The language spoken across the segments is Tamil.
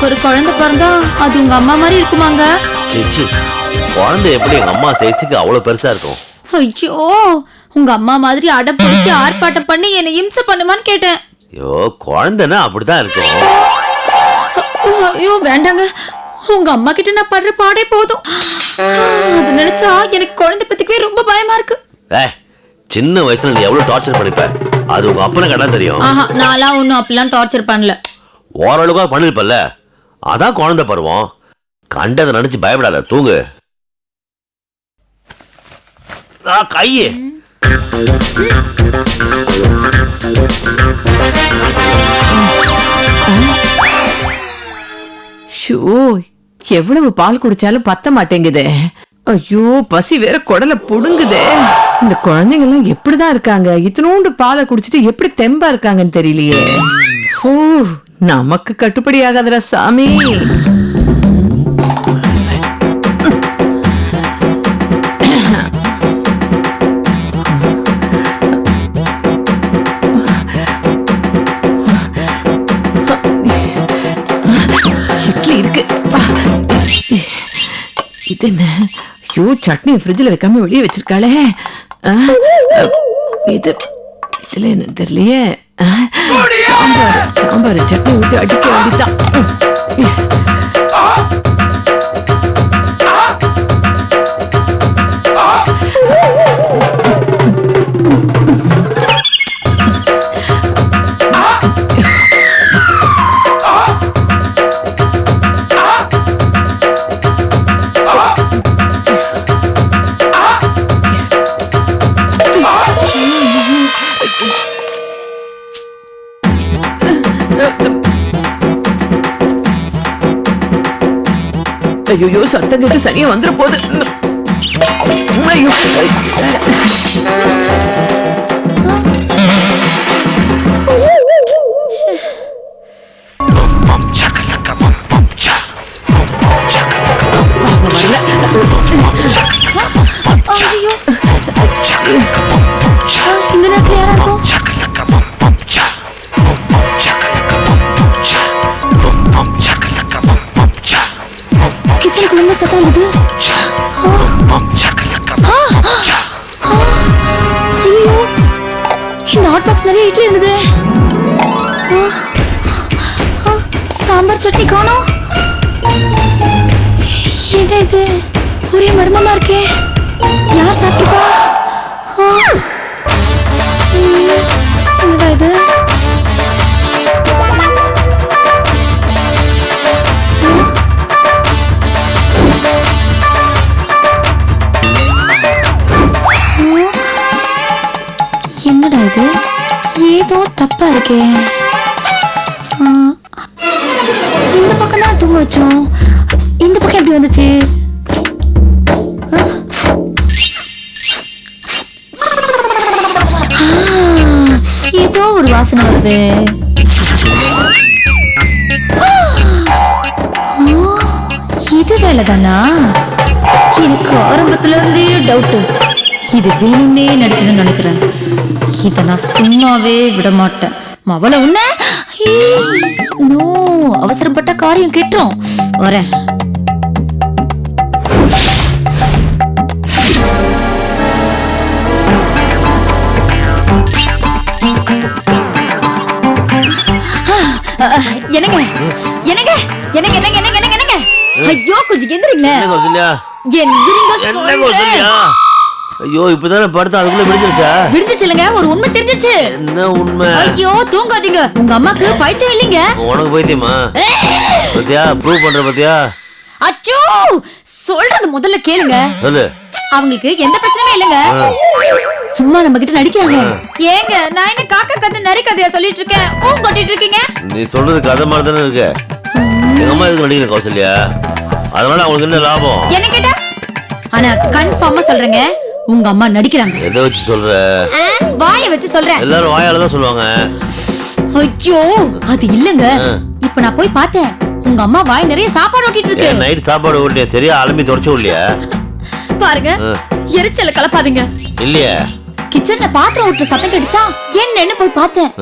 எனக்கு ஒரு குழந்தை பிறந்தா அது உங்க அம்மா மாதிரி இருக்குமாங்க? சேச்சி, குழந்தை எப்படி எங்க அம்மா சைஸுக்கு அவ்வளவு பெருசா இருக்கும்? ஐயோ, உங்க அம்மா மாதிரி அடம் பிடிச்சி ஆர்ப்பாட்டம் பண்ணி என்னை இம்சை பண்ணுமான்னு கேட்டேன். ஐயோ, குழந்தைன்னா அப்படிதான் இருக்கும். ஐயோ வேண்டாங்க, உங்க அம்மா கிட்ட நான் படுற பாடே போதும். அது நினைச்சா எனக்கு குழந்தை பத்திக்கவே ரொம்ப பயமா இருக்கு. சின்ன வயசுல நீ எவ்வளவு டார்ச்சர் பண்ணிப்ப, அது உங்க அப்பனை கேட்டா தெரியும். நான்லாம் ஒன்னும் அப்படிலாம் டார்ச்சர் பண்ணல. ஓரளவுக்கா பண்ணிருப்பல்ல, அதான் குழந்தை பருவம். கண்டதை நினைச்சு பயப்படாத, தூங்கு. கையே எவ்வளவு பால் குடிச்சாலும் பத்த மாட்டேங்குதே. ஐயோ, பசி வேற குடலை புடுங்குதே. இந்த குழந்தைங்க எல்லாம் எப்படிதான் இருக்காங்க? இத்தனோண்டு பாலை குடிச்சிட்டு எப்படி தெம்பா இருக்காங்கன்னு தெரியலையே. ஓ, நமக்கு கட்டுப்படி ஆகாதரா சாமி. இட்லி இருக்கு. இது என்ன? ஐயோ, சட்னி ஃப்ரிட்ஜில் வைக்காம வெளியே வச்சிருக்காளே. இதுல என்ன தெரியலையே. சாம்பார் சட்னி ஊற்றி அடிக்க வேண்டிதான். ஐயோ, சத்தம் கேட்டு சரியா வந்துட போகுது. ஐயோ, இந்த நேரத்துல யாரா இருக்கும்? கிச்சனுக்குள்ள சத்தம் வருது. ஐயோ, இந்த ஹாட் பாக்ஸ் நிறைய இட்லி இருந்தது. சாம்பார் சட்னி காணோம். என்ன இது? ஒரே மர்மமா இருக்கே. யார் சாப்பிட்டுப்பா? என்னடா இது? என்னடா இது? ஏதோ தப்பா இருக்கே. இந்த பக்கம் தான் தூங்க வச்சோம். இந்த பக்கம் எப்படி வந்துச்சு? ஏதோ ஒரு வாசனை வருது. இது வேலைதானா? எனக்கு ஆரம்பத்துல இருந்தே டவுட். இது வேணும்னே நடிக்குதுன்னு நினைக்கிறேன். இதை நான் சும்மாவே விட மாட்டேன். அவளை உன்ன அவசரப்பட்ட காரியம் கேட்டுரும். வரேன். என்னங்க என்னங்க என்னங்க என்னங்க என்னங்க என்னங்க? ஐயோ, கொஞ்சம் எந்திரிங்களே. ஐயோ, இப்பதானே படுத்தா, அதுக்குள்ள விடுஞ்சிருச்சா? விடுஞ்சிச்சு இல்லங்க, ஒரு உண்மை தெரிஞ்சிருச்சு. என்ன உண்மை? ஐயோ, தூங்காதீங்க. உங்க அம்மாக்கு பைத்தியம் இல்லைங்க. உனக்கு பைத்தியமா? பத்தியா, ப்ரூவ் பண்ற பத்தியா? அச்சோ, சொல்றது முதல்ல கேளுங்க. சொல்லு. அவங்களுக்கு எந்த பிரச்சனையும் இல்லங்க. சும்மா நம்ம கிட்ட நடிக்கிறாங்க. ஏங்க, நான் என்ன காக்கா கதை நரி கதையா சொல்லிட்டு இருக்கேன்? கொட்டிட்டு இருக்கீங்க. நீ சொல்றது கதை மாதிரி தானே இருக்கு. எங்க அம்மா இதுக்கு நடிக்கிற கௌசல்யா, அதனால அவங்களுக்கு என்ன லாபம்? என்ன கேட்டா? ஆனா கன்ஃபார்மா சொல்றேங்க, உங்க அம்மா நடிக்கிறாங்க. எதை வச்சு சொல்ற? வாயை வச்சு சொல்றேன். எல்லாரும் வாயால தான் சொல்லுவாங்க. ஐயோ, அது இல்லங்க. இப்ப நான் போய் பார்த்தேன், உங்க அம்மா வாய் நிறைய சாப்பாடு ஓட்டிட்டு இருக்கு. நைட் சாப்பாடு ஓட்டியா? சரியா அலம்பி தொடச்சு இல்லையா? பாருங்க, எரிச்சல கலப்பாதீங்க. இல்லையா? கிச்சன்ல பாத்திரம் ஓட்டுற சத்தம் கேட்டுச்சா என்னன்னு போய் பார்த்தேன்.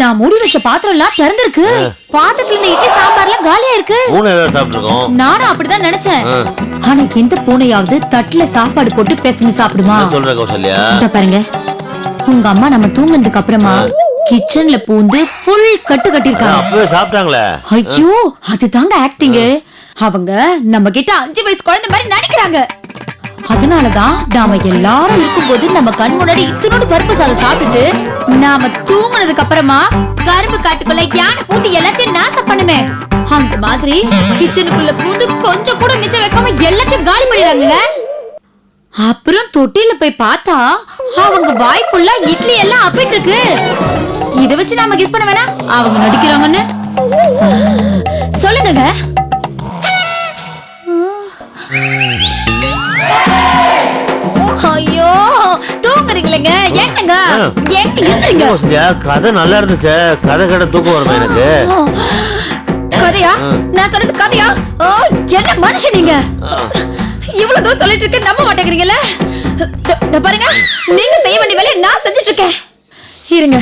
நான் மூடி வச்ச பாத்திரம் எல்லாம் திறந்திருக்கு. பாத்திரத்துல இந்த இட்லி சாம்பார் எல்லாம் காலியா இருக்கு. பூனை ஏதாவது சாப்பிட்டுருக்கோம். நானும் அப்படிதான் நினைச்சேன். ஆனா எந்த பூனையாவது தட்டுல சாப்பாடு போட்டு பேசிட்டு சாப்பிடுமா? சொல்ற கௌசல்யா, இத பாருங்க, உங்க அம்மா நம்ம தூங்குனதுக்கு அப்புறமா கிச்சன்ல பூந்து ஃபுல் கட்டு கட்டிருக்காங்க. அப்பவே சாப்பிட்டாங்களே. ஐயோ, அதுதாங்க ஆக்டிங். அவங்க நம்ம கிட்ட 5 வயசு குழந்தை மாதிரி நடிக்கிறாங்க. அதனாலதான் நாம எல்லாரும் இருக்கும்போது நம்ம கண் முன்னாடி இத்தனோடு பருப்பு சாதம் சாப்பிட்டுட்டு நாம தூங்குனதுக்கு அப்புறமா கரும்பு காட்டுக்குள்ள யானை பூந்து எல்லாத்தையும் நாசம் பண்ணுமே, அந்த மாதிரி கிச்சனுக்குள்ள பூந்து கொஞ்சம் கூட மிச்சம் வைக்காம எல்லாத்தையும் காலி பண்ணிடுறாங்க. அப்புறம் தொட்டில போய் பார்த்தா அவங்க வாய் ஃபுல்லா இட்லி எல்லாம் அப்பிட்டு இருக்கு. இத வச்சு நாம கெஸ் பண்ண வேணாம் அவங்க நடிக்கிறாங்கன்னு. சொல்லுங்க. ஐயோ, தூங்குறீங்களேங்க? என்னங்க எங்க இருந்தீங்க? கதை நல்லா இருந்துச்சு. கதை கேட்ட தூக்கம் வருமா எனக்கு? கதையா? நான் சொன்னது கதையா? என்ன மனுஷன் நீங்க? இவ்வளவு தூரம் சொல்லிட்டு இருக்க நம்ப மாட்டேங்கிறீங்கல்ல? பாருங்க, நீங்க செய்ய வேண்டிய வேலையை நான் செஞ்சுட்டு இருக்கேன். இருங்க,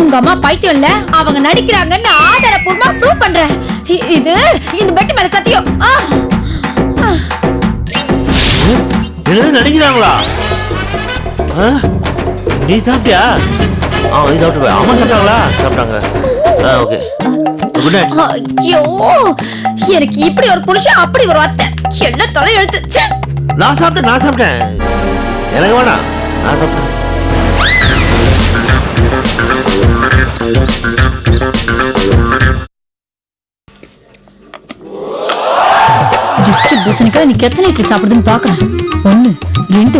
உங்க அம்மா பைத்தியம் இல்ல, அவங்க நடிக்கிறாங்கன்னு ஆதாரப்பூர்வமா ப்ரூவ் பண்றேன். இது இந்த பெட் மேல சத்தியம். என்னது நடிக்கிறாங்களா? நீ சாப்பிட்டியா? நீ சாப்பிட்டு. அம்மா சாப்பிட்டாங்களா? சாப்பிட்டாங்க. Okay, good night. ஐயோ, எனக்கு இப்படி ஒரு புருஷன் அப்படி ஒரு அத்தை, எல்லாம் தலை எழுத்து. நான் சாப்பிட்டேன். எனக்கு வேணாம், நான் சாப்பிட்டேன். டிஸ்ட்ரிபியூஷனுக்கு நீ எத்தனை இட்லி சாப்பிடுதுன்னு பாக்குறேன். 1 2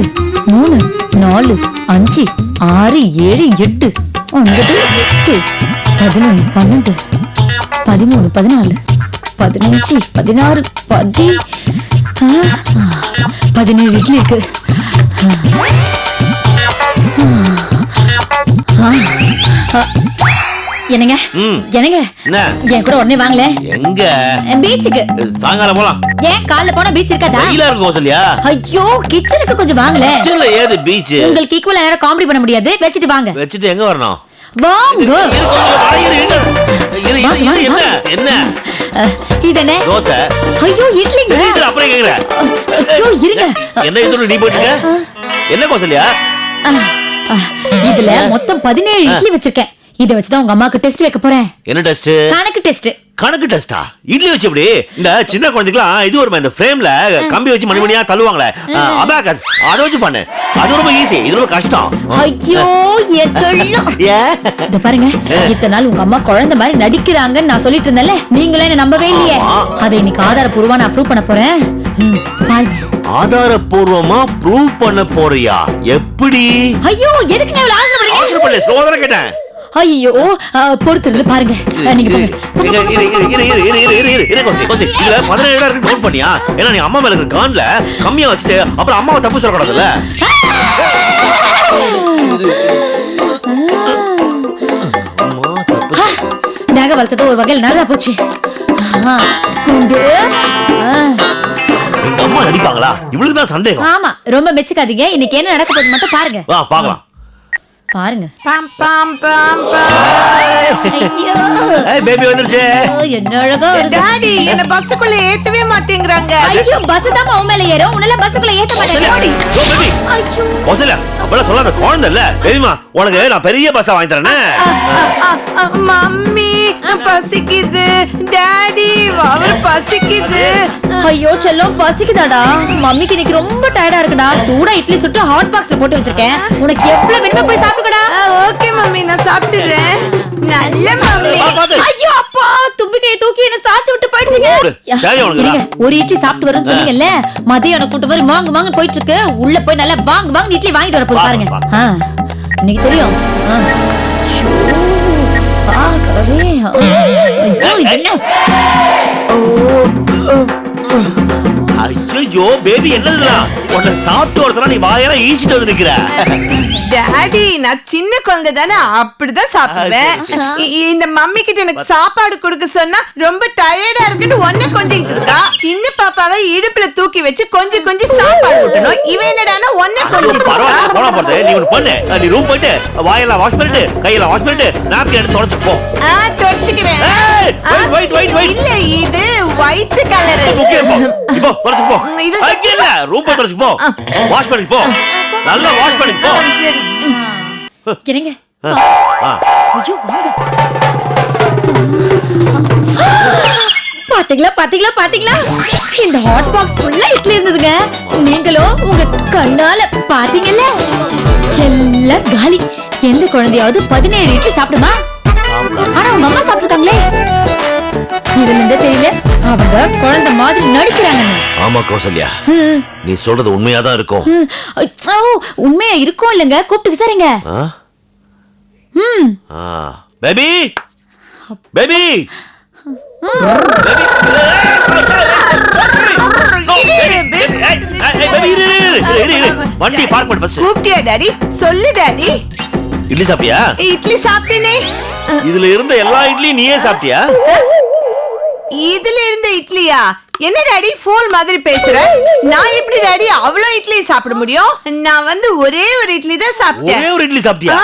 3 4 5 6 7 8 9 10 11 12 13 14 15 16 17 இட்லி இருக்கு. என்னங்க என் கூட உடனே வாங்கல. எங்க? பீச்சுக்கு. சாயங்காலம் போலாம். ஏன் காலைல போனா பீச் இருக்காதா? வெயிலா இருக்கும் கௌசல்யா. ஐயோ, கிச்சனுக்கு கொஞ்சம் வாங்கல. கிச்சன்ல ஏது பீச்? உங்களுக்கு ஈக்குவலா நேரா காமெடி பண்ண முடியாது. வெச்சிட்டு வாங்க. வெச்சிட்டு எங்க வரணும்? வாங்க. என்ன இது என்ன? தோசை. ஐயோ, இட்லிங்க. அப்புறம் கேக்குறேன். ஐயோ, இருங்க. என்ன இது நீ போயிட்டு என்ன கௌசல்யா? இதுல மொத்தம் 17 இட்லி வச்சிருக்கேன். இத வச்சுதான் உங்க அம்மாக்கு டெஸ்ட் வைக்க போறேன். என்ன டெஸ்ட்? கணக்கு டெஸ்ட். கணக்கு டெஸ்டா? இட்லி வச்சு எப்படி? இந்த சின்ன குழந்தைக்குலாம் இது ஒரு இந்த ஃப்ரேம்ல கம்பி வச்சு மணிமணியா தள்ளுவாங்களே, அபாகஸ், அதை வச்சு பண்ணு. அது ரொம்ப ஈஸி, இது ரொம்ப கஷ்டம். ஐயோ, என் சொல்லும். இத பாருங்க, இத்தனை நாள் உங்க அம்மா குழந்தை மாதிரி நடிக்கிறாங்கன்னு நான் சொல்லிட்டு இருந்தேன்ல, நீங்களே என்ன நம்பவே இல்லையே. அதை இன்னைக்கு ஆதாரப்பூர்வமா நான் ப்ரூவ் பண்ண போறேன். பாருங்க. ஆதாரப்பூர்வமா ப்ரூவ் பண்ண போறியா? எப்படி? ஐயோ, எதுக்கு நீங்க அவசரப்படுறீங்க? அவசரப்படல, ஸ்லோவா கேட்டேன். ஐயோ, பொறுத்திருந்து பாருங்க. நீங்க போங்க. இதுல 17 இருக்கு நோட் பண்ணியா? ஏன்னா நீ அம்மா மேல இருக்க கான்ல கம்மியா வச்சுட்டு அப்புறம் அம்மாவை தப்பு சொல்லக்கூடாதுல்ல. நகை வளர்த்தது ஒரு வகையில் நல்லா போச்சு. குண்டு. எங்க அம்மா நடிப்பாங்களா? இவளுக்கு தான் சந்தேகம். ஆமா, ரொம்ப மெச்சுக்காதீங்க. இன்னைக்கு என்ன நடக்க போகுது மட்டும் பாருங்க. வா பார்க்கலாம். பாருங்க. ஐயோ, பேபி வந்துருச்சு. என்ன அழகா இருக்கு. டாடி, என்ன பஸ்க்குள்ள ஏத்தவே மாட்டேங்கறாங்க. ஐயோ, பஸ் தான் உன் மேல ஏறும். உன்னல பஸ்க்குள்ள ஏத்த மாட்டேங்க. ஐயோ, போசல. அப்பள சொல்லாத குழந்தை இல்ல. பேபிமா, உனக்கு நான் பெரிய பஸ்ஸா வாங்கி தரேனே. மம்மி, பசிக்குது. டாடி, அவர் பசிக்குது. ஐயோ செல்லம், பசிக்குதாடா? மம்மிக்கு இன்னைக்கு ரொம்ப டயர்டா இருக்குடா. சூடா இட்லி சுட்டு ஹாட் பாக்ஸ்ல போட்டு வச்சிருக்கேன். உனக்கு எவ்வளவு வேணுமோ போய் சாப்பிடுடா. ஓகே மம்மி, நான் சாப்பிட்டுறேன். நல்ல மம்மி. ஐயோ அப்பா, தும்பிக்கையை தூக்கி என்ன சாச்சி விட்டு போயிடுச்சுங்க. ஒரு இட்லி சாப்பிட்டு வரேன்னு சொன்னீங்கல்ல, மதியம் கூட்டு மாதிரி வாங்க வாங்க போயிட்டு இருக்கு. உள்ள போய் நல்லா வாங்க வாங்க இட்லி வாங்கிட்டு வர போய் பாருங்க. இன்னைக்கு தெரியும். ஐயோ பேபி, என்னதுடா? உன்னை சாப்பிட்டு ஒருத்தரா நீ வாயால ஈச்சிட்டு வந்து நிக்கிற. டாடி, நான் சின்ன குழந்தை தானே, அப்படிதான் சாப்பிடுவேன். இந்த மம்மி கிட்ட எனக்கு சாப்பாடு கொடுக்க சொன்னா ரொம்ப டயர்டா இருக்குன்னு ஒன்ன கொஞ்சிட்டு இருக்கா. சின்ன பாப்பா பாப்பாவை இடுப்புல தூக்கி வச்சு கொஞ்சம் கொஞ்சம் சாப்பாடு ஊட்டணும். இவன் என்னடான்னா ஒன்னே பரவாயில்ல போனா போறது. நீ ஒண்ணு பண்ணு, நீ ரூம் போயிட்டு வாயெல்லாம் வாஷ் பண்ணிட்டு கையெல்லாம் வாஷ் பண்ணிட்டு நாப்கின் எடுத்து தொடச்சு போ. தொடச்சுக்கிறேன். இல்ல இது ஒயிட் கலர். இப்போ தொடச்சு போ. இல்ல ரூம் போய் தொடச்சு போ. வாஷ் பண்ணி போ. நல்லா வாஷ் பண்ணி போ. என்னங்க ஐயோ வாங்க. பாத்தீங்களா பாத்தீங்களா பாத்தீங்களா இந்த ஹாட் பாக்ஸ் ஃபுல்லா இட்லி இருந்ததுங்க. நீங்களும் உங்க கண்ணால பாத்தீங்கல்ல எல்லாம் காலி. எந்த குழந்தையாவது 17 இட்லி சாப்பிடுமா? ஆனா உங்க அம்மா சாப்பிட்டாங்களே. இதுல இருந்து தெரியல அவங்க குழந்தை மாதிரி நடிக்கிறாங்கன்னு. ஆமா கௌசல்யா, நீ சொல்றது உண்மையாதான் இருக்கும். உண்மையா இருக்கும் இல்லங்க, கூப்பிட்டு விசாரிங்க. பேபி பேபி வண்டி பார்க் பண்ணு ஃபர்ஸ்ட். கூப்பிட்டியா டாடி? சொல்லு டாடி. இட்லி சாப்பிட்டியா? இட்லி சாப்பிட்டேனே. இதுல இருந்த எல்லா இட்லியும் நீயே சாப்பிட்டியா? இதுல இருந்த இட்லியா? என்ன டாடி ஃபோல் மாதிரி பேசுற? நான் எப்படி டாடி அவ்வளவு இட்லி சாப்பிட முடியும்? நான் வந்து ஒரே ஒரு இட்லி தான் சாப்பிட்டேன். ஒரே ஒரு இட்லி சாப்பிட்டியா?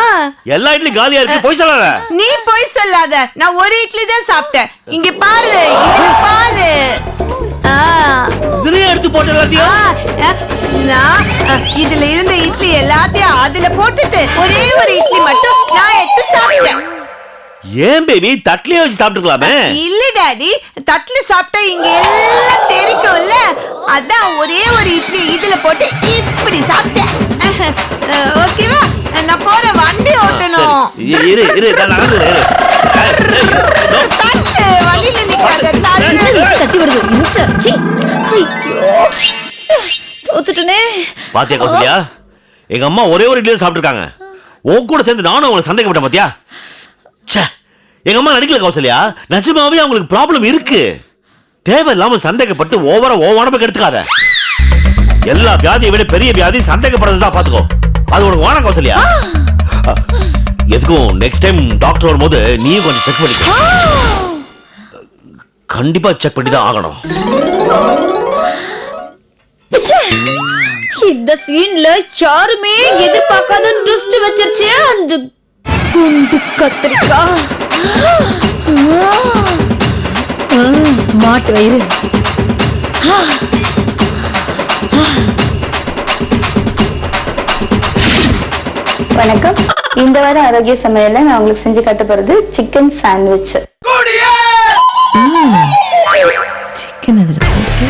எல்லா இட்லி காலியா இருக்கு. போய் சொல்லாத. நீ போய் சொல்லாத. நான் ஒரு இட்லி தான் சாப்பிட்டேன். இங்க பாரு, இத பாரு. இதுலயே எடுத்து போட்டு எல்லாத்தையும். நான் இதுல இருந்த இட்லி எல்லாத்தையும் அதுல போட்டுட்டு ஒரே ஒரு இட்லி மட்டும் நான் எடுத்து சாப்பிட்டேன். ஏன் பேபி தட்லயே வச்சு சாப்பிட்டுக்கலாமே? இல்ல டாடி, தட்டுல சாப்பிட்டா இங்க எல்லாம் தெரிக்கும்ல, அதான் ஒரே ஒரு இட்லி இதுல போட்டு இப்படி சாப்பிட்டேன். ஓகேவா? நான் போற வண்டி ஓட்டணும். இரு இரு நான் நடந்துறேன். தட்டு வழியில நிக்காத. தட்டி வருது. இன்சர்ச்சி. ஐயோ தோத்துட்டனே. பாத்தியா கௌசல்யா, எங்க அம்மா ஒரே ஒரு இட்லி சாப்பிட்டுருக்காங்க. உன் கூட சேர்ந்து நானும் அவங்களை சந்தேகப்பட்டேன். பாத்தியா? எங்க அம்மா நடிக்கல கௌசல்யா, நிஜமாவே அவங்களுக்கு ப்ராப்ளம் இருக்கு. தேவையில்லாம சந்தேகப்பட்டு ஓவரா உடம்பு கெடுத்துக்காத. எல்லா வியாதியை விட பெரிய வியாதி சந்தேகப்படுறதுதான். பாத்துக்கோ, அது உனக்கு வாணா கௌசல்யா. எதுக்கும் நெக்ஸ்ட் டைம் டாக்டர் வரும்போது நீயும் கொஞ்சம் செக் பண்ணிக்க. கண்டிப்பா செக் பண்ணி தான் ஆகணும். இந்த சீன்ல யாருமே எதிர்பார்க்காத ட்விஸ்ட் வச்சிருச்சு அந்த குண்டு கத்திரிக்காய். மாட்டு வயிறு. வணக்கம். இந்த வார ஆரோக்கிய சமையல்ல நான் உங்களுக்கு செஞ்சு காட்ட போறது சிக்கன் சாண்ட்விச். சிக்கன் அதுல போட்டு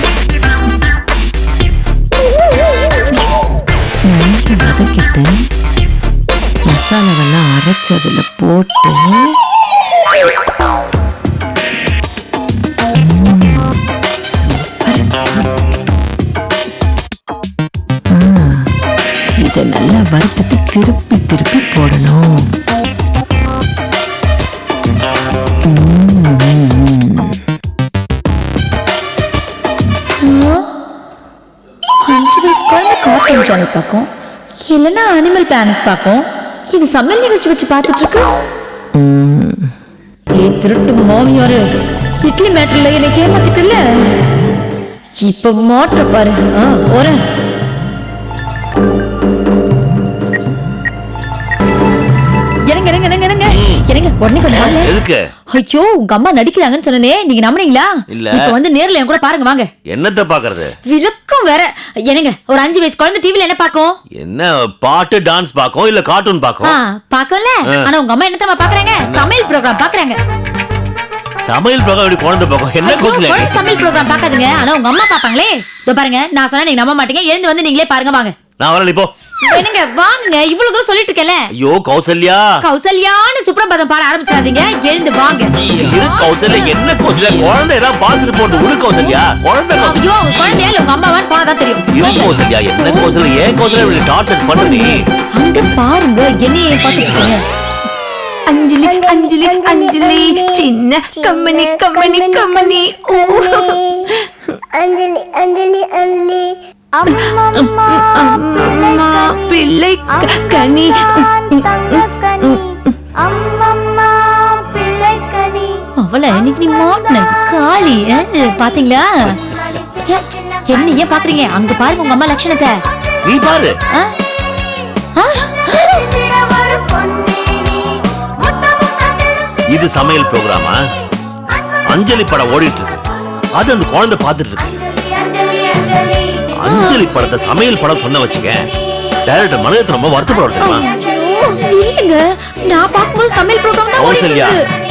நல்லா வதக்கிட்டு மசாலாவெல்லாம் அரைச்சு அதுல போட்டு இதை நல்லா வறுத்துட்டு திருப்பி திருப்பி போடணும். கார்ட்டூன் சேனல் பார்க்கும், இல்லைன்னா அனிமல் பிளானட்ஸ் பார்க்கும். இது சமையல் நிகழ்ச்சி வச்சு பார்த்துட்டு இருக்கு. திருட்டு மாமியாரு இட்லி மேட்டர்ல எனக்கு ஏமாத்திட்டல. இப்ப மாற்ற பாரு. போறேன். என்னங்க உடனே கொஞ்சம் வாங்க. எதுக்கு? ஐயோ உங்க அம்மா நடிக்கிறாங்கன்னு சொன்னனே, நீங்க நம்புறீங்களா? இல்ல. இப்ப வந்து நேர்ல என் கூட பாருங்க வாங்க. என்னத்த பாக்குறது? விளக்கம் வேற. என்னங்க ஒரு 5 வயசு குழந்தை டிவில என்ன பாக்கும்? என்ன பாட்டு டான்ஸ் பாக்கும் இல்ல கார்ட்டூன் பாக்கும்? பாக்கும்ல. ஆனா உங்க அம்மா என்ன தெரியுமா பாக்குறாங்க? சமையல் ப்ரோகிராம் பாக்குறாங்க. சமையல் ப்ரோகிராம் குழந்தை பாக்கும். என்ன கோசல? சமையல் ப்ரோகிராம் பாக்காதுங்க, ஆனா உங்க அம்மா பாப்பாங்களே. இதோ பாருங்க, நான் சொன்னா நீங்க நம்ப மாட்டீங்க. எழுந்து வந்து நீங்களே பாருங்க வாங்க. நான் வரல இப்போ. என்னங்க வாங்க, இவ்வளவு தூரம் சொல்லிட்டு இருக்கல. ஐயோ கௌசல்யா, கௌசல்யான்னு சுப்ரபாதம் பாட ஆரம்பிச்சாதீங்க. எழுந்து வாங்க. இரு கௌசல்யா, என்ன கௌசல்யா? குழந்தை எல்லாம் பாத்துட்டு போட்டு விடு கௌசல்யா. குழந்தை கௌசல்யா. ஐயோ குழந்தையா இல்ல உங்க அம்மாவான்னு போனதான் தெரியும். இரு கௌசல்யா, என்ன கௌசல்யா? ஏன் கௌசல்யா இப்படி டார்ச்சர் பண்ற நீ? அங்க பாருங்க, என்னைய பாத்துட்டு இருக்கீங்க. அஞ்சலி அஞ்சலி அஞ்சலி சின்ன கம்மனி கம்மனி கம்மனி. அஞ்சலி அஞ்சலி அஞ்சலி அம்மா பிள்ளை கனி. அம்மம்மா பிள்ளை கனி. அவளை இன்னைக்கு நீ மாட்டின காளி பாத்தீங்களா? என்ன ஏன் பாக்குறீங்க? அங்க பாருங்க உங்க அம்மா லட்சணத்தை. நீ பாரு. ஆ? ஆ? இது சமையல் ப்ரோக்ராமா? அஞ்சலி படம் ஓடிட்டு இருக்கு. அது அந்த குழந்தை பார்த்துட்டு இருக்கு. அஞ்சலி படத்தை சமையல் படம் சொன்ன வச்சுக்க, டைரக்டர் மனிதத்தை ரொம்ப வருத்தப்படுறது தெரியுமா? இல்லங்க, நான் பாக்கும்போது சமையல் ப்ரோகிராம் தான் ஓடிட்டு கௌசல்யா, இருக்கு.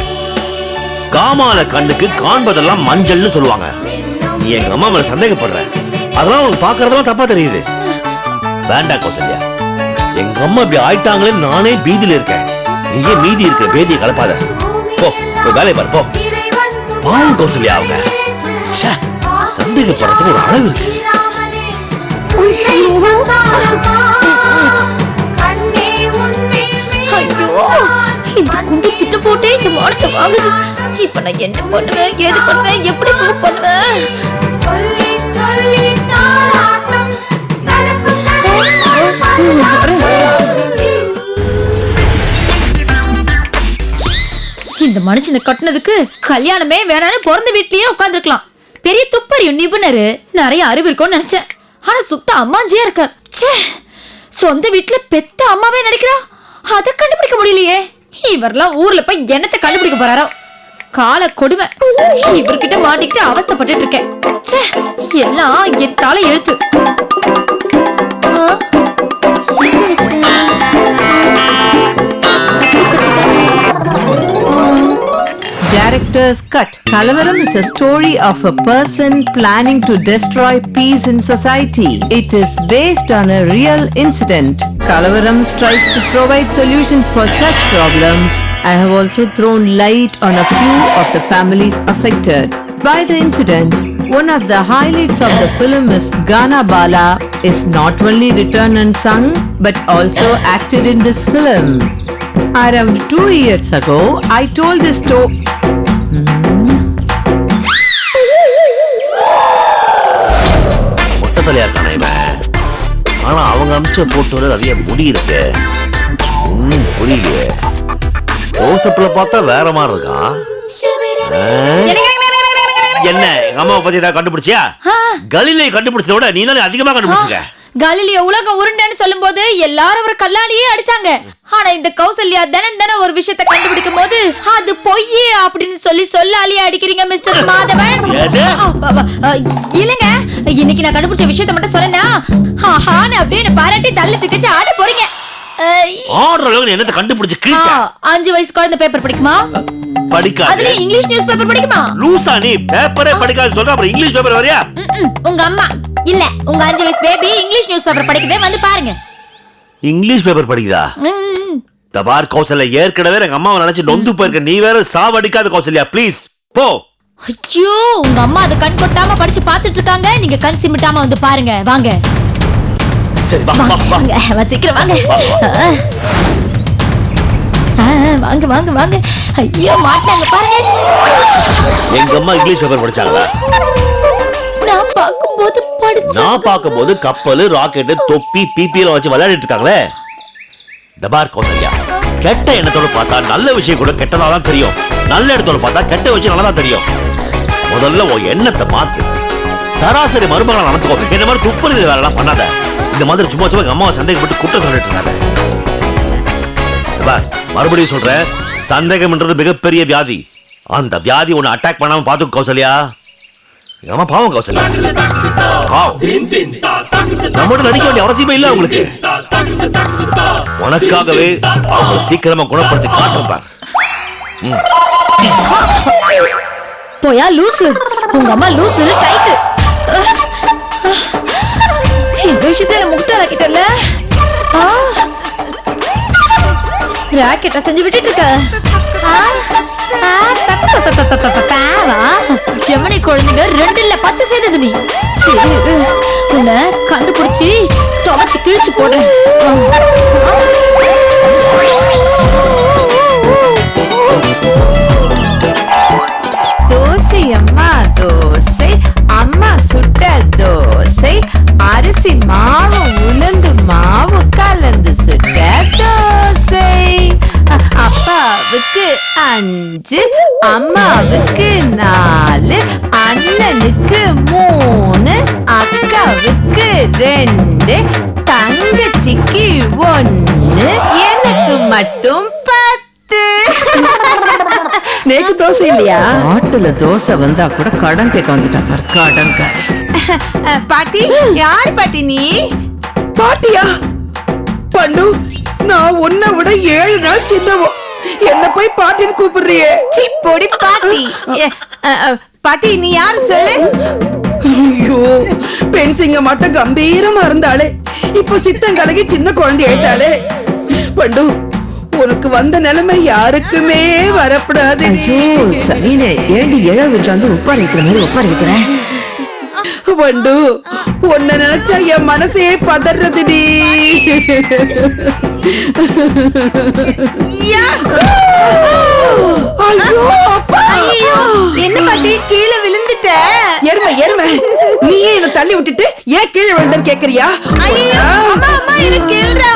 காமால கண்ணுக்கு காண்பதெல்லாம் மஞ்சள்னு சொல்லுவாங்க. நீ எங்க அம்மா மேல சந்தேகப்படுற, அதெல்லாம் உனக்கு பாக்குறதெல்லாம் தப்பா தெரியுது. வேண்டாம் கௌசல்யா, எங்க அம்மா இப்படி ஆயிட்டாங்களே நானே பீதியில இருக்கேன். நீயே மீதி இருக்கிற பேதியை கலப்பாத. போ, வேலையை பாரு, போ. பாவம் கௌசல்யா, அவங்க சந்தேகப்படுறதுக்கு ஒரு அளவு இருக்கு. ஐயோ, இந்த குண்டு திட்டு போட்டே இந்த மானத்தை வாங்குது. இப்ப நான் என்ன பண்ணுவேன், ஏது பண்ணுவேன், எப்படி ப்ரூவ் பண்ணுவேன்? இந்த மனுஷனை கட்டினதுக்கு கல்யாணமே வேணான்னு பிறந்த வீட்லயே உட்கார்ந்துருக்கலாம். பெரிய துப்பறியும் நிபுணரு, நிறைய அறிவு இருக்கும்னு நினைச்சேன். ஆனா சுத்த அம்மாஞ்சியா இருக்கார். ச்சே, சொந்த வீட்டுல பெத்த அம்மாவே நடிக்கிறா. அதை கண்டுபிடிக்க முடியலையே. இவரெல்லாம் ஊர்ல போய் என்னத்தை கண்டுபிடிக்க போறாரோ? கால கொடுமை. இவர்கிட்ட மாட்டிக்கிட்டு அவஸ்தைப்பட்டு இருக்கேன். ச்சே, எல்லாம் என் தலை எழுத்து. Director's cut. Kalavaram is a story of a person planning to destroy peace in society. It is based on a real incident. Kalavaram strives to provide solutions for such problems. I have also thrown light on a few of the families affected by the incident. One of the highlights of the film is Gana Bala is not only written and sung but also acted in this film. Around 2 years ago, I told this story. மொட்டத்தலையா இருக்கானே இவன். ஆனா அவங்க அமிச்ச போட்டோல நிறைய முடி இருக்கு. ஒன்னும் புரியலையே. ரோசப்ல பார்த்தா வேற மாதிரி இருக்கான். என்ன எங்க அம்மாவை பத்தி ஏதாவது கண்டுபிடிச்சியா? கலிலே கண்டுபிடிச்சத விட நீ தானே அதிகமா கண்டுபிடிச்சிருக்க. கலிலியோ உலகம் உருண்டைன்னு சொல்லும் போது எல்லாரும் ஒரு கல்லாலேயே அடிச்சாங்க. ஆனா இந்த கௌசல்யா தினம் ஒரு விஷயத்தை கண்டுபிடிக்கும் போது அது பொய்யே அப்படின்னு சொல்லாலேயே அடிக்கிறீங்க மிஸ்டர் மாதவன். இல்லங்க, இன்னைக்கு நான் கண்டுபிடிச்ச விஷயத்தை மட்டும் சொன்னா ஆஹான்னு அப்படின்னு பாராட்டி தள்ளி தூக்கிச்சு ஆட போறீங்க. என்னத்தை கண்டுபிடிச்சு கிழிச்ச? 5 வயசு குழந்தை பேப்பர் படிக்குமா? படிக்காது. அதுல இங்கிலீஷ் நியூஸ் பேப்பர் படிக்குமா? லூசா நீ, பேப்பரே படிக்காது சொல்ற அப்புறம் இங்கிலீஷ் பேப்பர் வரையா? உங்க அம்மா இல்ல, உங்க 5 வயசு பேபி இங்கிலீஷ் நியூஸ் பேப்பர் படிக்குதே, வந்து பாருங்க. இங்கிலீஷ் பேப்பர் படிக்குதா? தபார் கௌசல்யா, ஏற்கனவே எங்க அம்மாவை நினைச்சு நொந்து போயிருக்க. நீ வேற சாவடிக்காத கௌசல்யா, ப்ளீஸ் போ. ஐயோ, உங்க அம்மா அது கண் கொட்டாம படிச்சு பாத்துட்டு இருக்காங்க. நீங்க கண் சிமிட்டாம வந்து பாருங்க. வாங்க. சரி வா வா வா. சீக்கிரம் வாங்க. வாங்க வாங்க வாங்க. ஐயோ மாட்டாங்க பாருங்க. எங்க அம்மா இங்கிலீஷ் பேப்பர் படிச்சாங்களா? நான் பார்க்கும்போது கப்பல், ராக்கெட், தொப்பி, பிபிஎல் வச்சு விளையாடிட்டு இருக்காங்களே. தபார் கௌசல்யா, கெட்ட எண்ணத்தோட பார்த்தா நல்ல விஷயம் கூட கெட்டதா தான் தெரியும். நல்ல இடத்தோட பார்த்தா கெட்ட விஷயம் நல்லதா தெரியும். முதல்ல உன் எண்ணத்தை மாத்து. சராசரி மருமகளா நடந்துக்கோ. என்ன மாதிரி துப்புறது வேலை எல்லாம் பண்ணாத. இந்த மாதிரி சும்மா சும்மா எங்க அம்மாவை சந்தேகப்பட்டு குற்றம் சொல்லிட்டு இருக்காங்க. மறுபடியும் சொல்றேன், சந்தேகம்ன்றது மிகப்பெரிய வியாதி. அந்த வியாதி உன்னை அட்டாக் பண்ணாம பாத்துக்கோ கௌசல்யா. எங்க அம்மா பாவம் கௌசல்யா, பாவம். நம்மகிட்ட நடிக்க வேண்டிய அவசியமே இல்ல உங்களுக்கு. உனக்காகவே அவங்க சீக்கிரமா குணப்படுத்தி காட்டுறேன் பார். போயா லூசு, உங்க அம்மா லூசு டைட். இந்த விஷயத்துல முட்டாளாக்கிட்டல. ராக்கெட்டை செஞ்சு விட்டுட்டு இருக்க. ஜெமினி குழந்தைங்க 2 இல்ல 10 செய்தது நீ. உன்னை கண்டுபிடிச்சி துவைச்சு கிழிச்சு போடுறேன். தோசை அம்மா தோசை, அம்மா சுட்ட தோசை, அரிசி மாவு உளுந்து மாவு கலந்து சுட்ட தோசை. அப்பாவுக்கு 5, அம்மாவுக்கு 4, அண்ணனுக்கு 3, அக்காவுக்கு 2, தங்கச்சிக்கு 1, எனக்கு மட்டும் 10. நேக்கு தோசை இல்லையா? ஆட்டுல தோசை வந்தா கூட கடன் கேட்க வந்துட்டா பாரு கடன்காரி. பாட்டி, யார் பாட்டி நீ? பாட்டியா? பண்டு, நான் உன்னை விட 7 நாள் சின்னவோ, என்ன போய் பாட்டின்னு கூப்பிடுறியே? சி, பொடி பாட்டி. பாட்டி நீ யார் சொல்லு? ஐயோ, பெண் சிங்கம் மட்டும் கம்பீரமா இருந்தாளே, இப்போ சித்தங்கலகி சின்ன குழந்தை ஆயிட்டாளே. பண்டு, உனக்கு வந்த நிலைமை யாருக்குமே வரப்படாது. ஐயோ சரினே, ஏண்டி இழ வீட்டுல வந்து உப்பாரி வைக்கிற மாதிரி உப்பாரி வைக்கிறேன். பண்டு, உன்னை நினைச்சா என் மனசே பதறதுடி. ஐயோ, அப்பா. ஐயோ, என்ன பாட்டி கீழே விழுந்துட்ட? எருமை எருமை, நீயே என்ன தள்ளி விட்டுட்டு ஏன் கீழே விழுந்தன்னு கேக்குறியா? ஐயோ, அம்மா அம்மா எனக்கு கேளுடா.